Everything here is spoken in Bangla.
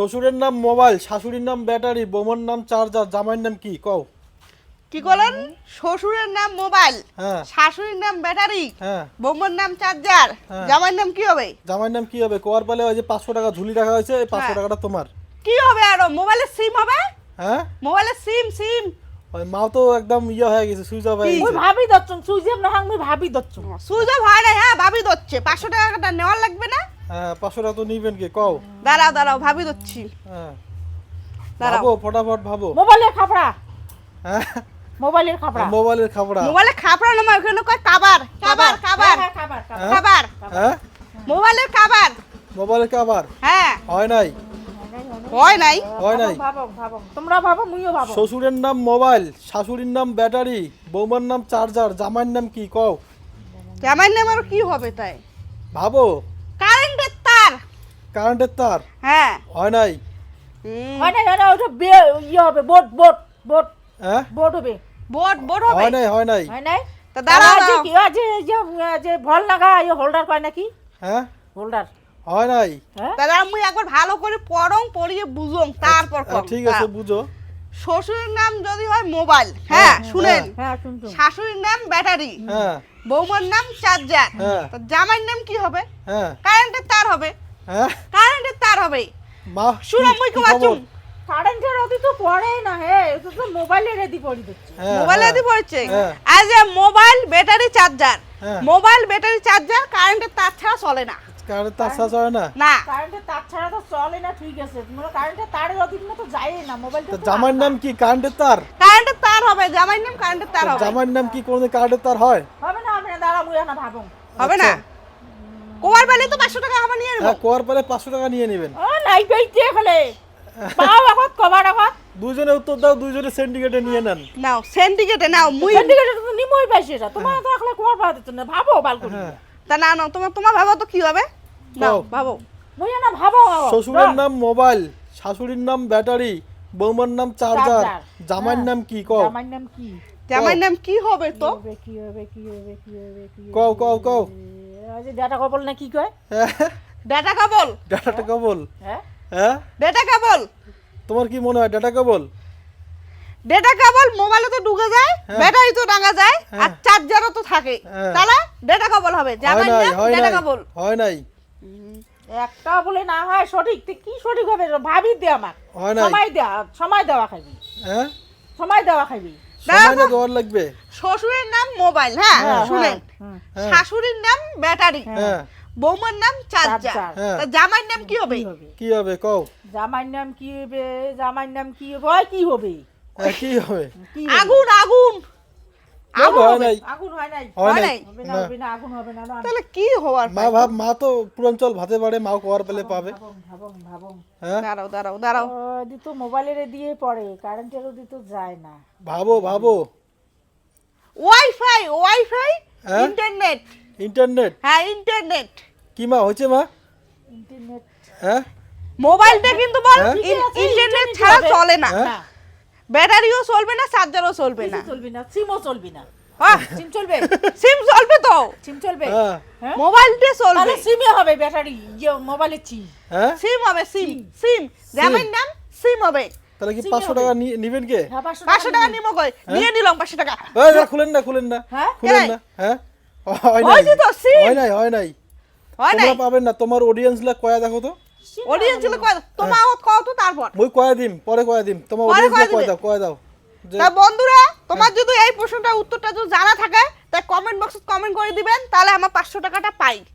শ্বশুরের নাম মোবাইল, শাশুড়ির নাম ব্যাটারি, বৌমার নাম চার্জার, জামাইয়ের নাম কি কও? কি বলেন? শ্বশুরের নাম মোবাইল, হ্যাঁ শাশুড়ির নাম ব্যাটারি, হ্যাঁ বৌমার নাম চার্জার, হ্যাঁ। জামাইয়ের নাম কি হবে? জামাইয়ের নাম কি হবে? কোয়ার পালে ওই যে 500 টাকা ঝুলি রাখা হয়েছে, এই 500 হ্যাঁ। টাকাটা তোমার। কি হবে আরো? মোবাইলের সিম হবে? হ্যাঁ মোবাইলের সিম ওই মাও তো একদম ইয়ে হয়ে গেছে, সুইচ অফ হয়ে কি? মুই গেছে। ভাবি দচ্ছন সুইজেব না হাং মুই ভাবি দচ্ছন সুইচ অফ হয় না। হ্যাঁ ভাবি দচ্ছে, 500 টাকাটা নেওয়ার লাগবে না? হ্যাঁ 500 টাকা তো নিবেন কি কও? দাঁড়াও ভাবি দচ্ছি। হ্যাঁ দাঁড়াও। ভাবো, ফটাফট ভাবো। মোবাইলের খাপড়া হ্যাঁ মোবাইলের খাপড়া মোবাইলের খাবড়া। মোবাইলে খাপড়া না, ওখানে কয় কাবার কাবার কাবার হ্যাঁ, খাবার খাবার হ্যাঁ? কাবার, হ্যাঁ মোবাইলের কাবার। মোবাইলের কাবার হ্যাঁ হয় নাই, হয় নাই। হয় নাই। ভাবো ভাবো তোমরা ভাবো মুইও ভাবো শ্বশুরের নাম মোবাইল, শাশুড়ির নাম ব্যাটারি, বৌমার নাম চার্জার, জামাইয়ের নাম কি কও? জামাইয়ের নাম আর কি হবে তাই? ভাবো। কারেন্টের তার। কারেন্টের তার হ্যাঁ হয় নাই। হয় না ওটা ইয়ে হবে বোট বোট বোট হ্যাঁ বোট হবে বোর্ড হবে। হয় নাই, হয় নাই। হয় নাই তা দাঁড়াও যে কি যে যে ভল লাগা এই হোল্ডার কয় নাকি হ্যাঁ হোল্ডার হয় নাই। হ্যাঁ দাদা মুই একবার ভালো করে পড়িয়ে বুঝুম তারপর কম। ঠিক আছে বুঝো। শ্বশুরের নাম যদি হয় মোবাইল, হ্যাঁ শুনেন, হ্যাঁ শুনছো শাশুড়ির নাম ব্যাটারি, হ্যাঁ বৌমার নাম চার্জার, হ্যাঁ তো জামাইয়ের নাম কি হবে? হ্যাঁ কারেন্টের তার হবে। হ্যাঁ কারেন্টের তার হবে। মা শুনো মুই কি কবাচুম। খবর? কারেন্টের অতি তো পড়েই না হে এটা তো মোবাইলে রেডি পড়ি দিচ্ছে হ্যাঁ, মোবাইলে হ্যাঁ, দি পড়ছে। হ্যাঁ, আজ যে মোবাইল ব্যাটারি চার্জার, হ্যাঁ। মোবাইল ব্যাটারি চার্জার কারেন্টের তার ছাড়া চলে না। কারেন্টের তার সাজ হয় না। না কারেন্টের তার ছাড়া তো চলে না ঠিক আছে তোমরা কারেন্টের তারের অধীন তো যায় না মোবাইলটা তো জামাইয়ের নাম কি? কারেন্টের তার। কারেন্টের তার হবে, জামাইয়ের নাম কারেন্টের তার হবে। জামাইয়ের নাম কি কোনোদিন কারেন্টের তার হয়? হবে না দাঁড়া মুই না ভাবো হবে না। কোয়ার বালি তো 500 টাকা আমার নিয়ে নেব। হ্যাঁ কোয়ার পালে 500 টাকা নিয়ে নেবেন। ও নাই পেইতে ফেলে পাও আগত কবার আগত দুজনে উত্তর দাও, দুজনে সিন্ডিকেটে নিয়ে নেন। নাও সিন্ডিকেটে নাও মুই। সিন্ডিকেটে তো নিমই পাইছে এটা তোমার তো এখন কোয়ার পাওয়া দিত না ভাবো বাল করে হ্যাঁ তা না না তোমার ভাবো তো কি হবে? নাও নাও। ভাবো। মুই না ভাবো শ্বশুরের নাম মোবাইল, শাশুড়ির নাম ব্যাটারি, বৌমার নাম চার্জার, জামাইয়ের নাম কি কও? আমার নাম কি জামাইয়ের নাম কি হবে তো? কি হবে কও কও কও। ওই যে ডাটা কবল না কি কয় ডেটা কেবল। Data cable. হ্যাঁ হ্যাঁ ডেটা কেবল। তোমার কি মনে হয় ডাটা কেবল? ডেটা কেবল মোবাইলে তো ঢুকে যায়, হ্যাঁ। ব্যাটারি তো টাঙা যায়, আর হ্যাঁ। চার্জারও তো থাকে। হ্যাঁ। তাহলে ডেটা কেবল হবে। হয় জামাইয়ের নাই, নাম হয় ডেটা নাই, কেবল। হয় নাই, একটা বলে না হয় সঠিক তো কি সঠিক হবে ভাবি দে আমার হয় নাই। সময় দেওয়া খাবি হ্যাঁ সময় দেওয়া খাবি সময়টা দেওয়ার লাগবে। শ্বশুরের নাম মোবাইল, হ্যাঁ হ্যাঁ, শুনেন, হ্যাঁ। শাশুড়ির নাম ব্যাটারি, হ্যাঁ বৌমার নাম চার্জার, চার্জার। হ্যাঁ। তা জামাইয়ের নাম কি হবে? কি হবে কি হবে কও? জামাইর নাম কি হবে জামাইর নাম কি হবে ওই কি হবে হ্যাঁ, কি হবে? কি হবে? আগুন আগুন আগুন হয় হবে। নাই, আগুন হয় নাই হয় হয় নাই। নাই। হবে না আগুন হবে না তাহলে কি হওয়ার? মা ভাব, মা তো পুরাঞ্চল ভাতে বাড়ে, মাও কোয়ার পেলে পাবে। ভাবং হ্যাঁ দাঁড়াও দিত মোবাইলের দিয়ে পড়ে কারেন্টেরও দিত যায় না ভাবো ভাবো। ওয়াইফাই হ্যাঁ? ইন্টারনেট, ইন্টারনেট হ্যাঁ ইন্টারনেট। কি মা হয়েছে মা? ইন্টারনেট হ্যাঁ মোবাইলটা কিন্তু বল হ্যাঁ? ইন্টারনেট ছাড়া হবে। চলে না, হ্যাঁ? ব্যাটারিও চলবে না, চার্জারও চলবে না। চলবি না সিমও চলবি না হ্যাঁ, সিম চলবে সিম চলবে তো, সিম চলবে হ্যাঁ হ্যাঁ মোবাইলটা চলবে। তাহলে সিমে হবে ব্যাটারি ইয়ে মোবাইলের সিম হ্যাঁ সিম হবে, সিম জামাইয়ের নাম সিম হবে। তাহলে কি সিমে 500 টাকা নিবেন কে? হ্যাঁ 500 টাকা নিমো কই, নিয়ে নিলাম 500 টাকা। এই না, খুলেন না, খুলেন না, হ্যাঁ? খুলেন কেন? না। হ্যাঁ হয় নাই, হয়েছে তো সিম, হয় নাই, হয় নাই। হয় নাই। তোমরা পাবেন না, তোমার অডিয়েন্স লা কয়া দেখো তো। অডিয়েন্স ছিল কয়, তোমার কও তো তারপর। মই কয়া দিম, পরে কয়া দিম, তোমার পরে অডিয়েন্স লা কয়া কয়া দিবে। দাও, কয়া দাও যে তা বন্ধুরা, তোমার যদি এই প্রশ্নটার উত্তরটা যদি জানা থাকে, তাই কমেন্ট বক্সে কমেন্ট করে দিবেন, তাহলে আমার 500 টাকাটা পাই।